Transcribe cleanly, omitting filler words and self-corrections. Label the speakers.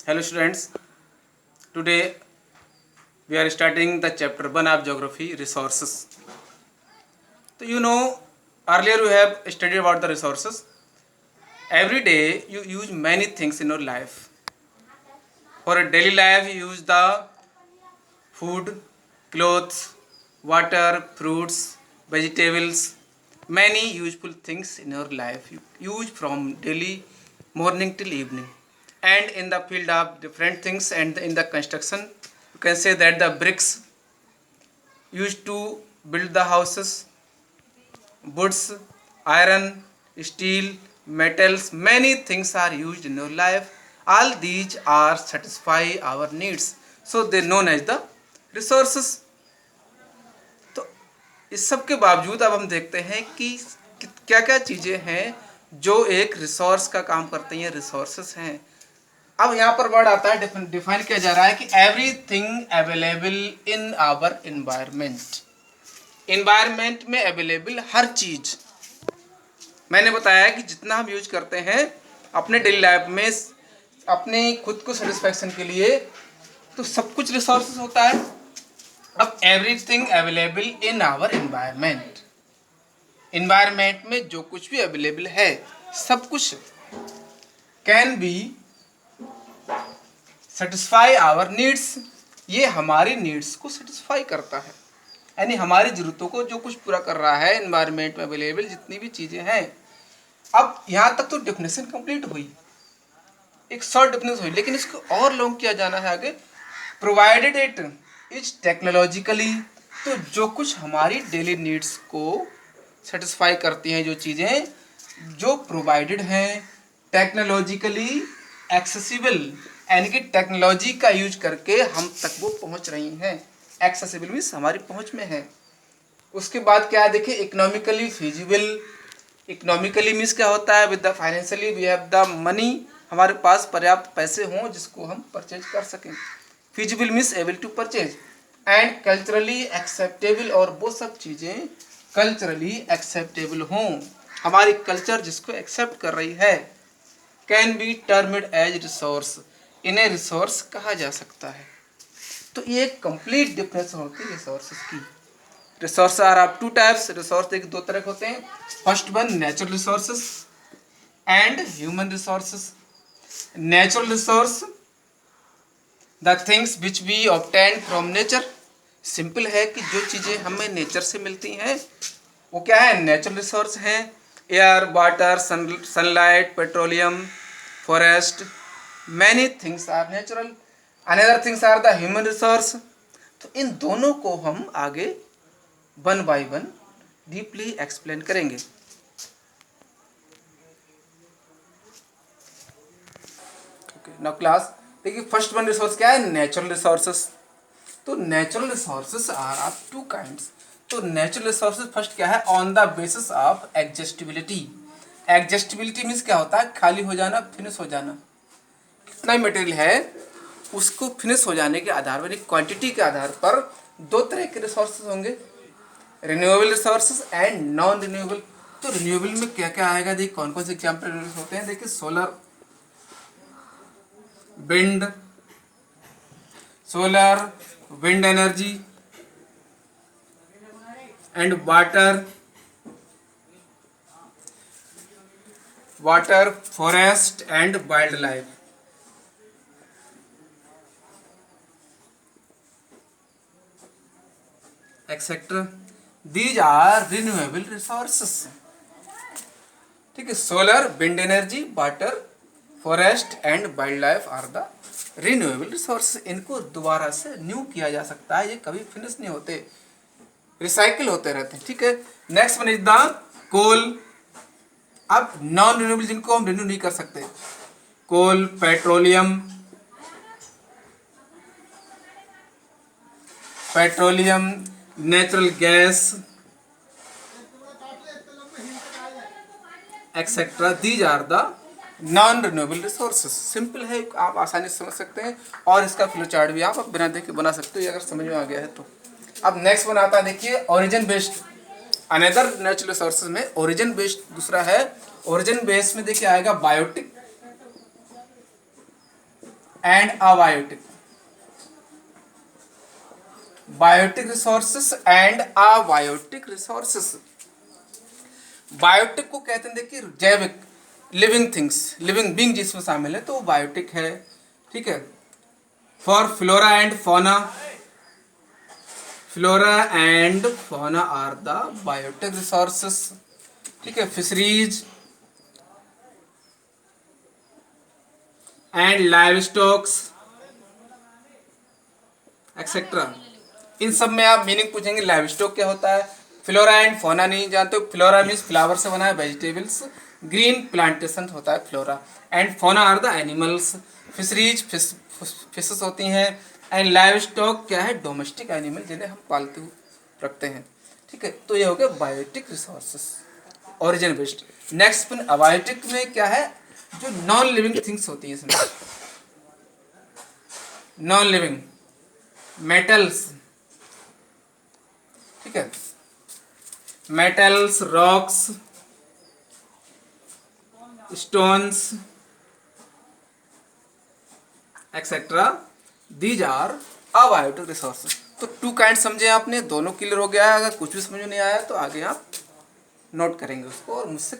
Speaker 1: Hello students, today we are starting the chapter 1 of geography resources. So earlier you have studied about the resources. Every day you use many things in your life. For a daily life you use the food, clothes, water, fruits, vegetables, many useful things in your life you use from daily morning till evening. And in the field of different things and in the construction, you can say that the bricks used to build the houses, woods, iron, steel, metals, many things are used in your life. All these are satisfy our needs. So they known as the resources. तो इस सब के बावजूद अब हम देखते हैं कि क्या क्या चीज़ें हैं जो एक रिसोर्स का काम करती हैं, रिसोर्सेस हैं। अब यहाँ पर वर्ड आता है, डिफाइन किया जा रहा है कि everything available in our environment. Environment में अवेलेबल हर चीज, मैंने बताया कि जितना हम यूज करते हैं अपने डेली लाइफ में अपने खुद को सेटिस्फैक्शन के लिए, तो सब कुछ रिसोर्सेज होता है। अब everything available in our environment, environment में जो कुछ भी अवेलेबल है सब कुछ can be satisfy our needs, ये हमारी नीड्स को सेटिस्फाई करता है, यानी हमारी ज़रूरतों को जो कुछ पूरा कर रहा है इन्वायरमेंट में अवेलेबल जितनी भी चीज़ें हैं। अब यहाँ तक तो डेफिनेशन कंप्लीट हुई, एक शॉर्ट डेफिनेशन हुई, लेकिन इसको और लॉन्ग किया जाना है आगे। प्रोवाइडेड इट इज टेक्नोलॉजिकली, तो जो कुछ हमारी डेली नीड्स को सेटिस्फाई करती हैं, जो चीज़ें जो प्रोवाइडेड हैं, टेक्नोलॉजिकली एक्सेसिबल, यानी कि टेक्नोलॉजी का यूज करके हम तक वो पहुंच रही हैं। एक्सेसिबल मीन्स हमारी पहुंच में है। उसके बाद क्या है, देखिए इकोनॉमिकली फिजिबल। इकोनॉमिकली मीन्स क्या होता है, with the financially we have the money, हमारे पास पर्याप्त पैसे हों जिसको हम परचेज कर सकें। Feasible means able to purchase. And culturally acceptable, और वो सब चीज़ें कल्चरली एक्सेप्टेबल हों, हमारी कल्चर जिसको एक्सेप्ट कर रही है। Can be termed as resource, इन्हें रिसोर्स कहा जा सकता है। तो ये एक कंप्लीट डिफरेंशन होती है रिसोर्सेज की। Resource are of two types, resource देखिए दो तरह के होते हैं। First one natural resources and human resources. Natural resource the things which we obtain from nature, simple है कि जो चीज़ें हमें नेचर से मिलती हैं वो क्या है, नेचुरल रिसोर्स हैं। Air, water, sunlight, petroleum, forest, many things are natural. Another things are the human resource. तो इन दोनों को हम आगे one by one deeply explain करेंगे। नाउ क्लास देखिए, फर्स्ट वन रिसोर्स क्या है, नेचुरल रिसोर्सेस। तो natural resources are of two kinds. तो नेचुरल रिसोर्सेज फर्स्ट क्या है, on the basis of adjustability. Adjustability means क्या होता है, खाली हो जाना, फिनिश हो जाना। कितना मटेरियल है उसको फिनिश हो जाने के आधार पर, क्वांटिटी के आधार पर दो तरह के रिसोर्सेज होंगे, renewable resources and non renewable. तो रिन्यूएबल में क्या क्या आएगा, देखिए कौन कौन से एग्जाम्पल होते हैं। देखिए solar, wind, solar wind energy and water, water, forest and wildlife, etcetera. These are renewable resources. ठीक है, solar, wind energy, water, forest and wildlife are the renewable resource. इनको दोबारा से न्यू किया जा सकता है, ये कभी फिनिश नहीं होते, रिसाइकिल होते रहते हैं। ठीक है, next one is the coal. अब नॉन रिन्यूएबल जिनको हम रिन्यू नहीं कर सकते, coal, petroleum, petroleum, natural gas etcetera, these are the non renewable resources. Simple है, आप आसानी से समझ सकते हैं, और इसका फ्लो चार्ट भी आप बिना देखे बना सकते हो अगर समझ में आ गया है तो। अब नेक्स्ट वन आता है, देखिए origin based. Another natural resources में ओरिजिन बेस्ड दूसरा है। ओरिजिन बेस्ड में देखिए आएगा biotic and abiotic, biotic resources and abiotic resources. Biotic को कहते हैं देखिए जैविक, लिविंग थिंग्स, लिविंग बीइंग जिसमें शामिल है तो वो बायोटिक है, ठीक है। For flora and fauna, flora and fauna are the biotic resources, ठीक है। Fisheries and live stocks etcetera, इन सब में आप मीनिंग पूछेंगे। लाइव स्टॉक क्या होता है, फ्लोरा एंड फौना नहीं जानते हो, फ्लोरा मीन्स फ्लावर से बना है वेजिटेबल्स, ग्रीन प्लांटेशन होता है flora, and fauna are the animals, fisheries fishes होती हैं, एंड लाइव स्टॉक क्या है, डोमेस्टिक एनिमल जिन्हें हम पालतू रखते हैं, ठीक है। तो ये हो गया biotic resources, origin based. Next point abiotic में क्या है, जो नॉन लिविंग थिंग्स होती हैं इसमें, नॉन लिविंग मेटल्स, ठीक है, metals, rocks, stones etcetera, these are abiotic resources. तो 2 काइंड समझे आपने, दोनों क्लियर हो गया है। अगर कुछ भी समझ में नहीं आया तो आगे आप नोट करेंगे उसको और मुझसे